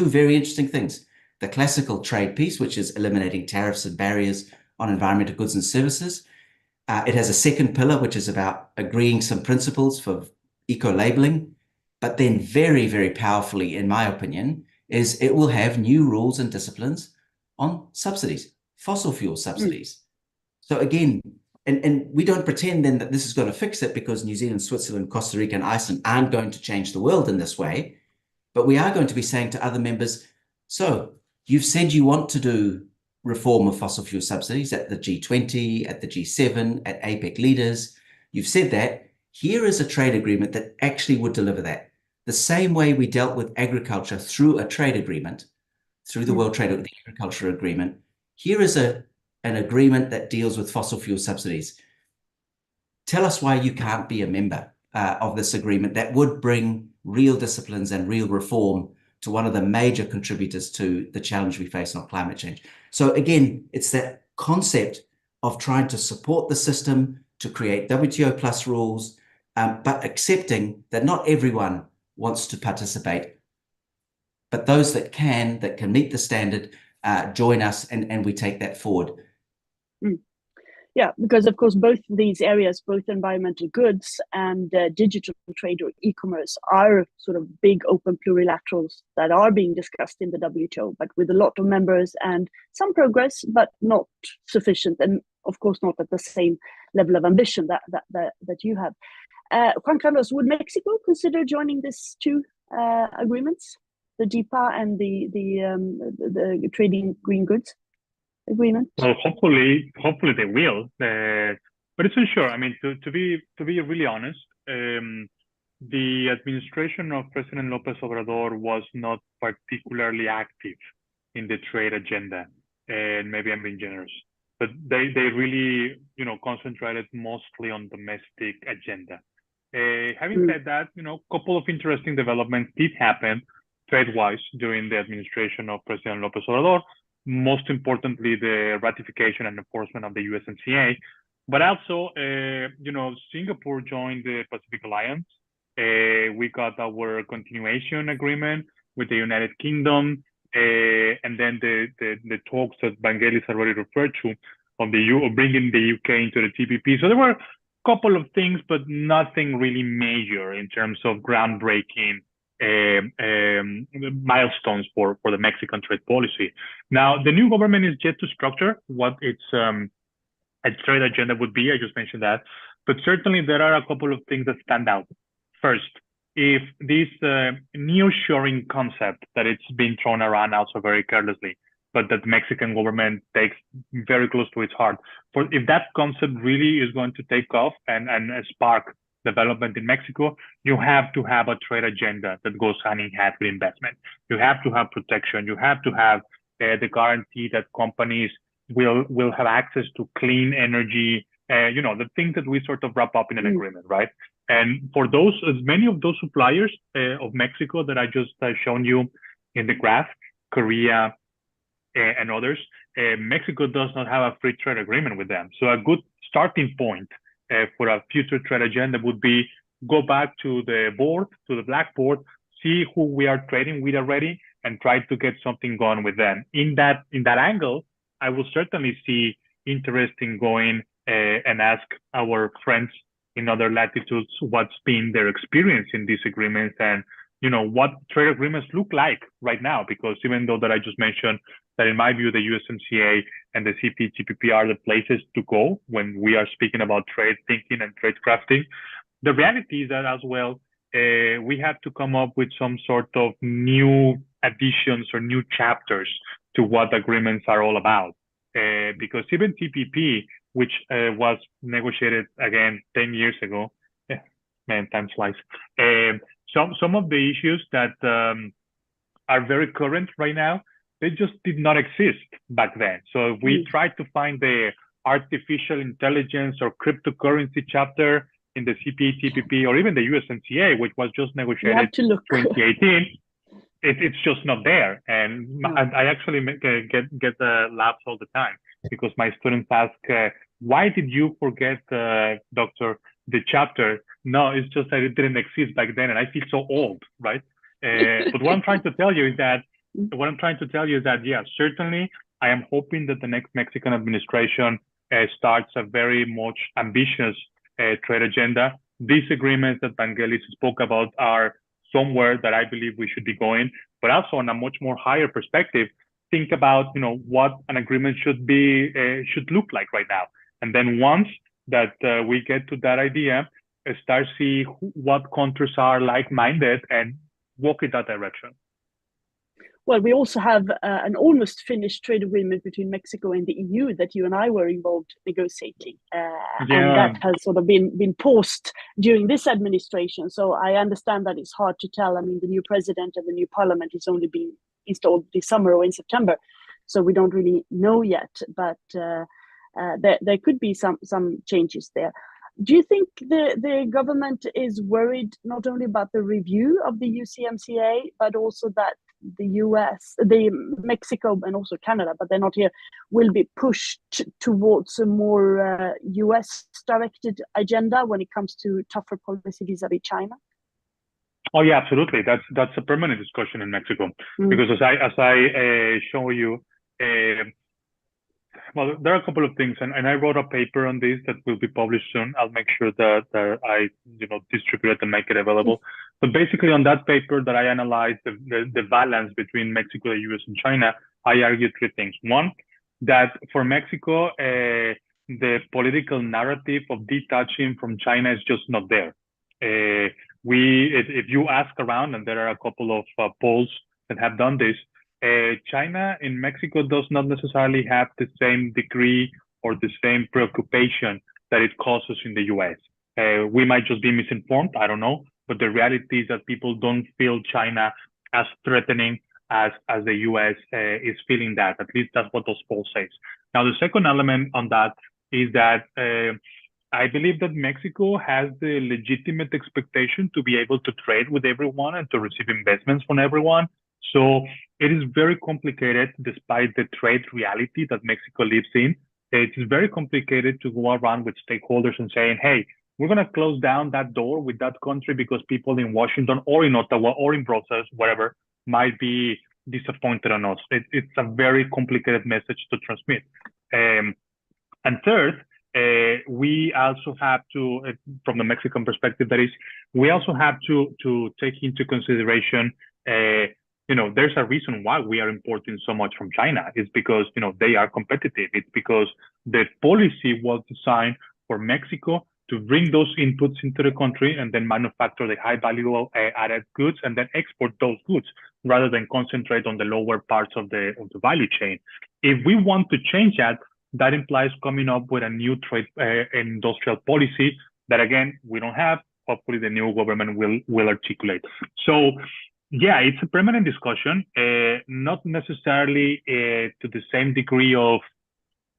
S3: very interesting things. The classical trade piece, which is eliminating tariffs and barriers on environmental goods and services. It has a second pillar, which is about agreeing some principles for eco-labeling, but then very, very powerfully, in my opinion, is it will have new rules and disciplines on subsidies, fossil fuel subsidies. So again, and we don't pretend then that this is going to fix it, because New Zealand, Switzerland, Costa Rica, and Iceland aren't going to change the world in this way, but we are going to be saying to other members, So you've said you want to do reform of fossil fuel subsidies at the G20, at the G7, at APEC leaders. You've said that. Here is a trade agreement that actually would deliver that. The same way we dealt with agriculture through a trade agreement, through the World Trade Agriculture Agreement, here is an agreement that deals with fossil fuel subsidies. Tell us why you can't be a member of this agreement that would bring real disciplines and real reform to one of the major contributors to the challenge we face on climate change. So again, it's that concept of trying to support the system, to create WTO plus rules, but accepting that not everyone wants to participate, but those that can meet the standard, join us, and we take that forward.
S1: Yeah, because of course, both these areas, both environmental goods and digital trade or e-commerce, are sort of big open plurilaterals that are being discussed in the WTO, but with a lot of members and some progress, but not sufficient, and of course not at the same level of ambition that you have. Juan Carlos, would Mexico consider joining these two agreements, the DIPA and the trading green goods agreement?
S2: Well, hopefully they will, but it's unsure. I mean, to be really honest, the administration of President López Obrador was not particularly active in the trade agenda, and maybe I'm being generous, but they really, you know, concentrated mostly on domestic agenda. Having said that, you know, a couple of interesting developments did happen trade-wise during the administration of President López Obrador. Most importantly, the ratification and enforcement of the USMCA, but also, you know, Singapore joined the Pacific Alliance. We got our continuation agreement with the United Kingdom, and then the talks that Vangelis already referred to of bringing the UK into the TPP. So there were a couple of things, but nothing really major in terms of groundbreaking milestones for the Mexican trade policy. Now, the new government is yet to structure what its trade agenda would be. I just mentioned that, but certainly there are a couple of things that stand out. First, if this nearshoring concept that it's been thrown around also very carelessly, but that the Mexican government takes very close to its heart, if that concept really is going to take off and spark development in Mexico, you have to have a trade agenda that goes hand in hand with investment. You have to have protection. You have to have the guarantee that companies will have access to clean energy, you know, the things that we sort of wrap up in an agreement, right? And for those, as many of those suppliers of Mexico that I just shown you in the graph, Korea and others, Mexico does not have a free trade agreement with them. So a good starting point for a future trade agenda would be go back to the board, to the blackboard, see who we are trading with already, and try to get something going with them. In that angle, I will certainly see interest in going and ask our friends in other latitudes what's been their experience in these agreements and, you know, what trade agreements look like right now. Because even though that I just mentioned that in my view, the USMCA and the CPTPP are the places to go when we are speaking about trade thinking and trade crafting, the reality is that as well, we have to come up with some sort of new additions or new chapters to what agreements are all about. Because even TPP, which was negotiated again 10 years ago, man, time flies. Some of the issues that are very current right now, they just did not exist back then. So if we tried to find the artificial intelligence or cryptocurrency chapter in the CPTPP or even the USMCA, which was just negotiated in 2018, it's just not there. And I actually get laughs all the time because my students ask, why did you forget, Doctor, the chapter? No, it's just that it didn't exist back then and I feel so old, right? But what I'm trying to tell you is that yeah, certainly I am hoping that the next Mexican administration starts a very much ambitious trade agenda. These agreements that Vangelis spoke about are somewhere that I believe we should be going, but also on a much more higher perspective, think about, you know, what an agreement should be, should look like right now. And then once that we get to that idea, start see what countries are like-minded and walk in that direction.
S1: Well, we also have an almost finished trade agreement between Mexico and the EU that you and I were involved negotiating, and that has sort of been paused during this administration. So I understand that it's hard to tell. I mean, the new president and the new parliament is only being installed this summer or in September, so we don't really know yet. But there could be some changes there. Do you think the government is worried not only about the review of the USMCA, but also that the US, Mexico, and also Canada, but they're not here, will be pushed towards a more US-directed agenda when it comes to tougher policy vis-a-vis China?
S2: Oh yeah, absolutely. That's a permanent discussion in Mexico, because as I show you, well, there are a couple of things, and I wrote a paper on this that will be published soon. I'll make sure that I distribute it and make it available. But basically, on that paper that I analyzed the balance between Mexico, the US, and China, I argued three things. One, that for Mexico, the political narrative of detaching from China is just not there. If you ask around, and there are a couple of polls that have done this, China in Mexico does not necessarily have the same degree or the same preoccupation that it causes in the US. We might just be misinformed, I don't know, but the reality is that people don't feel China as threatening as the US is feeling that. At least that's what those polls say. Now, the second element on that is that I believe that Mexico has the legitimate expectation to be able to trade with everyone and to receive investments from everyone. So it is very complicated, despite the trade reality that Mexico lives in. It is very complicated to go around with stakeholders and saying, hey, we're going to close down that door with that country because people in Washington or in Ottawa or in Brussels, whatever, might be disappointed on us. It's a very complicated message to transmit. And third, we also have to, from the Mexican perspective, that is, we also have to take into consideration there's a reason why we are importing so much from China. It's because, they are competitive. It's because the policy was designed for Mexico to bring those inputs into the country and then manufacture the high value added goods and then export those goods rather than concentrate on the lower parts of the value chain. If we want to change that, that implies coming up with a new trade industrial policy that, again, we don't have. Hopefully the new government will articulate. So, yeah, it's a permanent discussion, not necessarily to the same degree of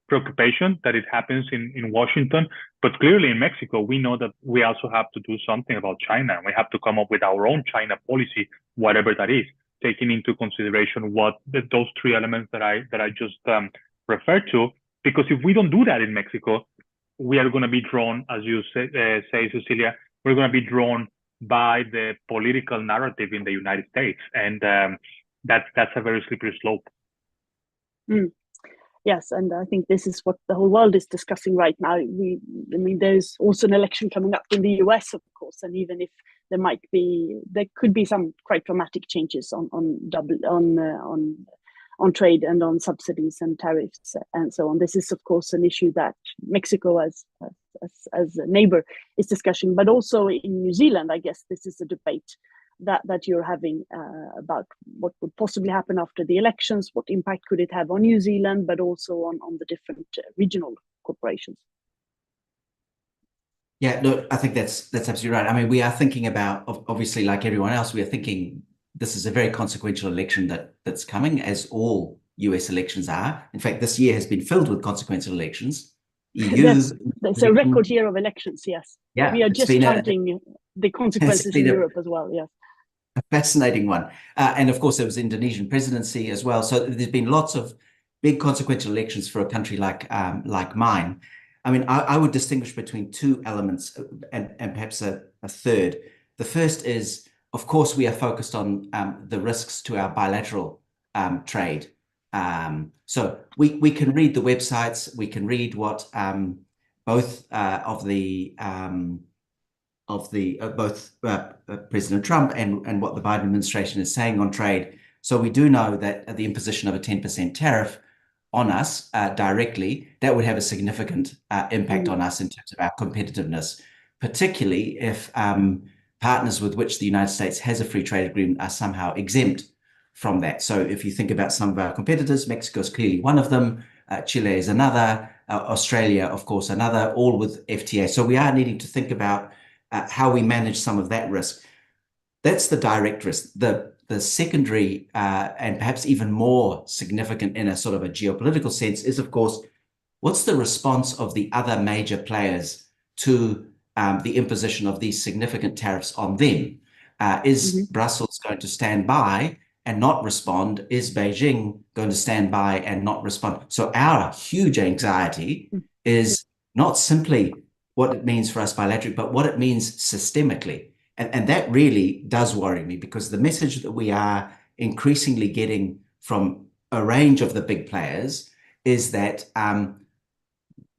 S2: preoccupation that it happens in Washington, but clearly in Mexico, we know that we also have to do something about China. We have to come up with our own China policy, whatever that is, taking into consideration what those three elements that I just referred to. Because if we don't do that in Mexico, we are going to be drawn, as you say, Cecilia, we're going to be drawn by the political narrative in the United States, and that's a very slippery slope.
S1: Yes, and I think this is what the whole world is discussing right now. There's also an election coming up in the US, of course, and even if there could be some quite dramatic changes on trade and on subsidies and tariffs and so on. This is, of course, an issue that Mexico as a neighbor is discussing, but also in New Zealand, I guess this is a debate that you're having about what would possibly happen after the elections, what impact could it have on New Zealand, but also on the different regional corporations.
S3: Yeah, no, I think that's absolutely right. I mean, we are thinking about, obviously, like everyone else, we are thinking this is a very consequential election that's coming, as all US elections are. In fact, this year has been filled with consequential elections.
S1: It's a record year of elections, yes.
S3: Yeah,
S1: we are just counting the consequences in Europe as well, yes.
S3: A fascinating one. And of course, there was the Indonesian presidency as well. So there's been lots of big consequential elections for a country like mine. I mean, I would distinguish between two elements and perhaps a third. The first is, of course, we are focused on the risks to our bilateral trade. So we can read the websites, we can read what both President Trump and what the Biden administration is saying on trade. So we do know that the imposition of a 10% tariff on us directly, that would have a significant impact on us in terms of our competitiveness, particularly if partners with which the United States has a free trade agreement are somehow exempt from that. So if you think about some of our competitors, Mexico is clearly one of them, Chile is another, Australia, of course, another, all with FTA. So we are needing to think about how we manage some of that risk. That's the direct risk. The secondary and perhaps even more significant in a sort of a geopolitical sense is, of course, what's the response of the other major players to the imposition of these significant tariffs on them? Is Brussels going to stand by and not respond? Is Beijing going to stand by and not respond? So our huge anxiety is not simply what it means for us bilaterally, but what it means systemically. And that really does worry me, because the message that we are increasingly getting from a range of the big players is that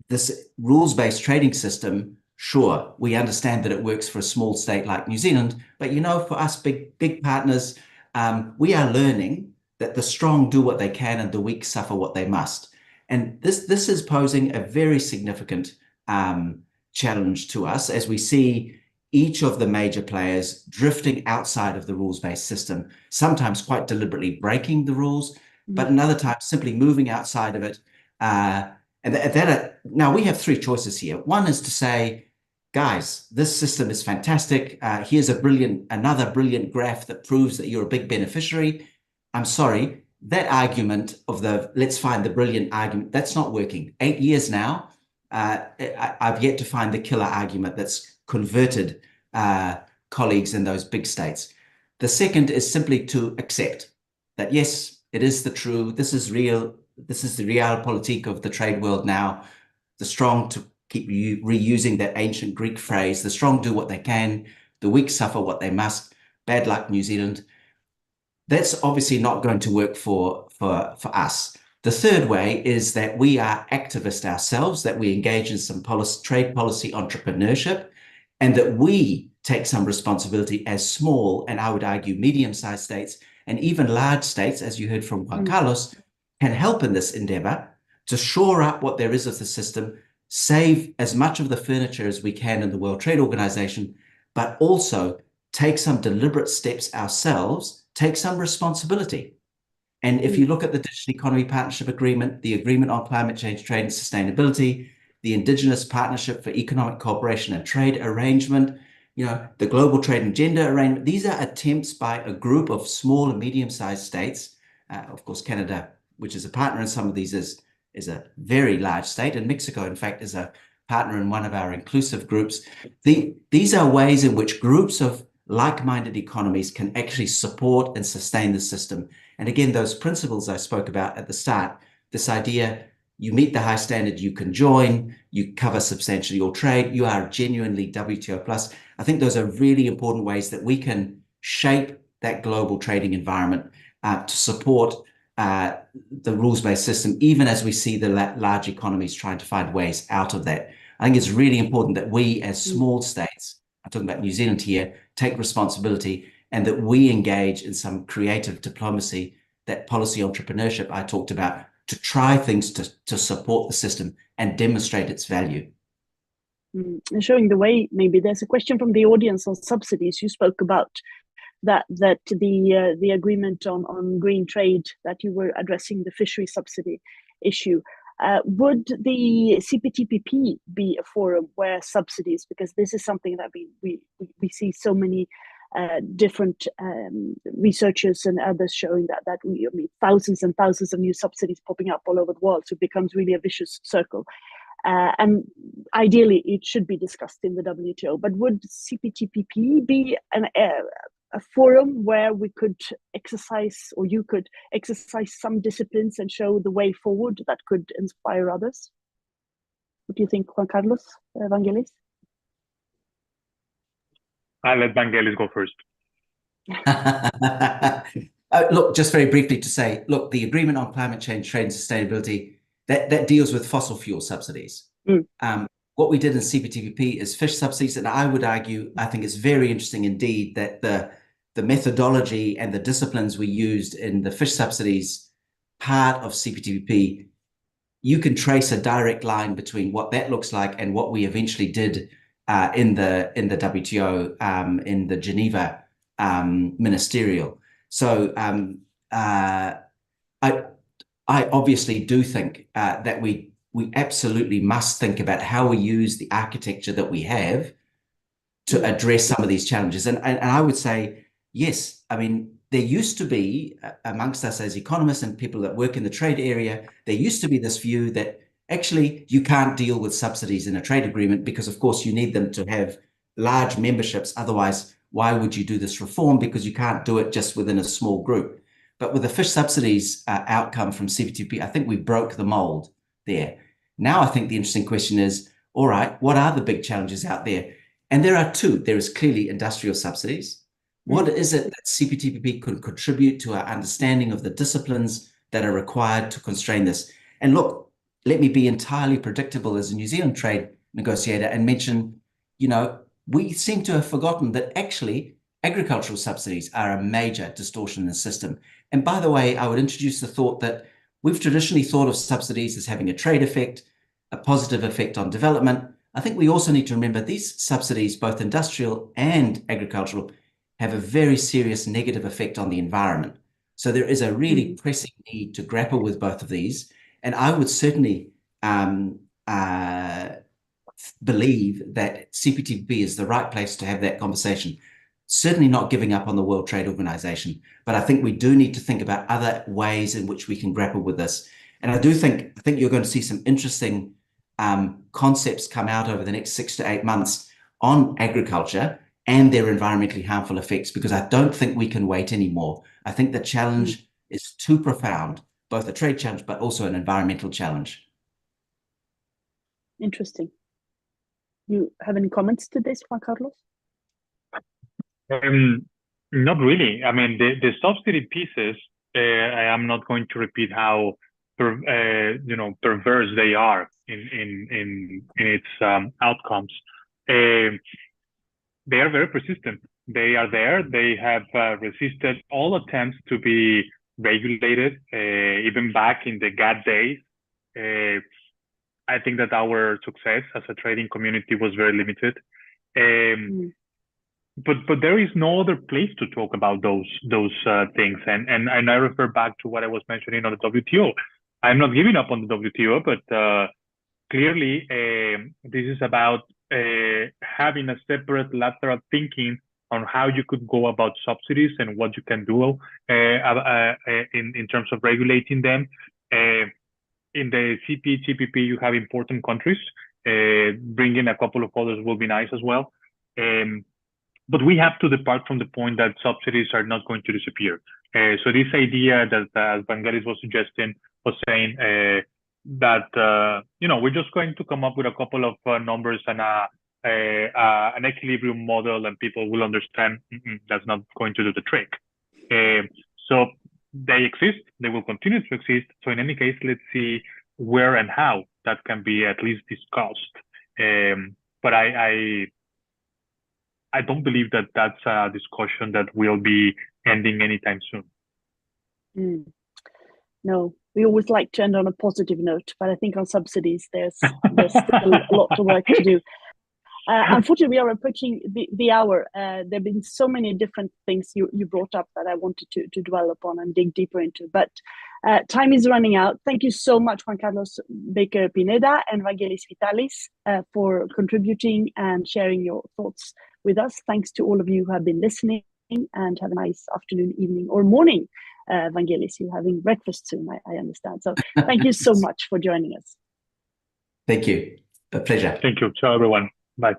S3: this rules-based trading system, sure, we understand that it works for a small state like New Zealand, but for us big partners, we are learning that the strong do what they can and the weak suffer what they must. And this is posing a very significant challenge to us as we see each of the major players drifting outside of the rules-based system, sometimes quite deliberately breaking the rules, but another time simply moving outside of it. Now we have three choices here. One is to say, guys, this system is fantastic. Here's another brilliant graph that proves that you're a big beneficiary. I'm sorry, that argument of let's find the brilliant argument, that's not working. 8 years now, I've yet to find the killer argument that's converted colleagues in those big states. The second is simply to accept that, yes, it is this is real, this is the realpolitik of the trade world now. The strong, to keep reusing that ancient Greek phrase, the strong do what they can, the weak suffer what they must. Bad luck, New Zealand. That's obviously not going to work for us. The third way is that we are activists ourselves, that we engage in some trade policy entrepreneurship, and that we take some responsibility as small, and I would argue medium-sized states, and even large states, as you heard from Juan Carlos, can help in this endeavor to shore up what there is of the system, save as much of the furniture as we can in the World Trade Organization, but also take some deliberate steps ourselves, take some responsibility. And if you look at the Digital Economy Partnership Agreement, the Agreement on Climate Change, Trade and Sustainability, the Indigenous Partnership for Economic Cooperation and Trade Arrangement, the Global Trade and Gender Arrangement, these are attempts by a group of small and medium-sized states. Of course, Canada, which is a partner in some of these, is a very large state, and Mexico, in fact, is a partner in one of our inclusive groups. These are ways in which groups of like-minded economies can actually support and sustain the system. And again, those principles I spoke about at the start, this idea, you meet the high standard, you can join, you cover substantially your trade, you are genuinely WTO plus. I think those are really important ways that we can shape that global trading environment to support the rules-based system, even as we see the large economies trying to find ways out of that. I think it's really important that we as small states, I'm talking about New Zealand here, take responsibility, and that we engage in some creative diplomacy, that policy entrepreneurship I talked about, to try things to support the system and demonstrate its value.
S1: And showing the way, maybe there's a question from the audience on subsidies. You spoke about that the agreement on green trade, that you were addressing the fishery subsidy issue. Would the CPTPP be a forum where subsidies, because this is something that we see so many different researchers and others showing that thousands and thousands of new subsidies popping up all over the world, so it becomes really a vicious circle. And ideally, it should be discussed in the WTO. But would CPTPP be a forum where we could exercise, or you could exercise some disciplines and show the way forward that could inspire others? What do you think, Juan Carlos, Vangelis?
S2: I'll let Vangelis go first.
S3: Look, just very briefly to say, look, the Agreement on Climate Change, Trade and Sustainability, that deals with fossil fuel subsidies. What we did in CPTPP is fish subsidies, and I would argue, I think it's very interesting indeed that the methodology and the disciplines we used in the fish subsidies part of CPTPP, you can trace a direct line between what that looks like and what we eventually did in the WTO, in the Geneva ministerial. So I obviously do think that we absolutely must think about how we use the architecture that we have to address some of these challenges. And I would say, yes, I mean, there used to be amongst us as economists and people that work in the trade area, there used to be this view that actually you can't deal with subsidies in a trade agreement because, of course, you need them to have large memberships. Otherwise, why would you do this reform? Because you can't do it just within a small group. But with the fish subsidies outcome from CPTPP, I think we broke the mold there. Now, I think the interesting question is, all right, what are the big challenges out there? And there are two. There is clearly industrial subsidies. What is it that CPTPP could contribute to our understanding of the disciplines that are required to constrain this? And look, let me be entirely predictable as a New Zealand trade negotiator and mention, you know, we seem to have forgotten that actually agricultural subsidies are a major distortion in the system. And by the way, I would introduce the thought that we've traditionally thought of subsidies as having a trade effect, a positive effect on development. I think we also need to remember these subsidies, both industrial and agricultural, have a very serious negative effect on the environment. So there is a really pressing need to grapple with both of these. And I would certainly believe that CPTPP is the right place to have that conversation. Certainly not giving up on the World Trade Organization, but I think we do need to think about other ways in which we can grapple with this. And I think you're going to see some interesting concepts come out over the next 6 to 8 months on agriculture and their environmentally harmful effects, because I don't think we can wait anymore. I think the challenge is too profound, both a trade challenge, but also an environmental challenge.
S1: Interesting. You have any comments to this, Juan Carlos?
S2: Not really. I mean, the subsidy pieces, I am not going to repeat how perverse they are in its outcomes. They are very persistent. They are there. They have resisted all attempts to be regulated, even back in the GATT days. I think that our success as a trading community was very limited. But there is no other place to talk about those things. And I refer back to what I was mentioning on the WTO. I'm not giving up on the WTO, but clearly this is about having a separate lateral thinking on how you could go about subsidies and what you can do in terms of regulating them. In the CPTPP, you have important countries. Bringing a couple of others will be nice as well. But we have to depart from the point that subsidies are not going to disappear. So this idea that, as Vangelis was suggesting, was saying that we're just going to come up with a couple of numbers and an equilibrium model, and people will understand that's not going to do the trick. So they exist. They will continue to exist. So in any case, let's see where and how that can be at least discussed. But I don't believe that that's a discussion that will be ending anytime soon.
S1: No, we always like to end on a positive note, but I think on subsidies, there's still a lot of work to do. Unfortunately, we are approaching the hour. There have been so many different things you brought up that I wanted to dwell upon and dig deeper into, but time is running out. Thank you so much, Juan Carlos Baker Pineda and Vangelis Vitalis, for contributing and sharing your thoughts with us. Thanks to all of you who have been listening, and have a nice afternoon, evening, or morning. Vangelis, you're having breakfast soon, I understand. So thank you so much for joining us.
S3: Thank you. A pleasure.
S2: Thank you. Ciao, everyone. Bye.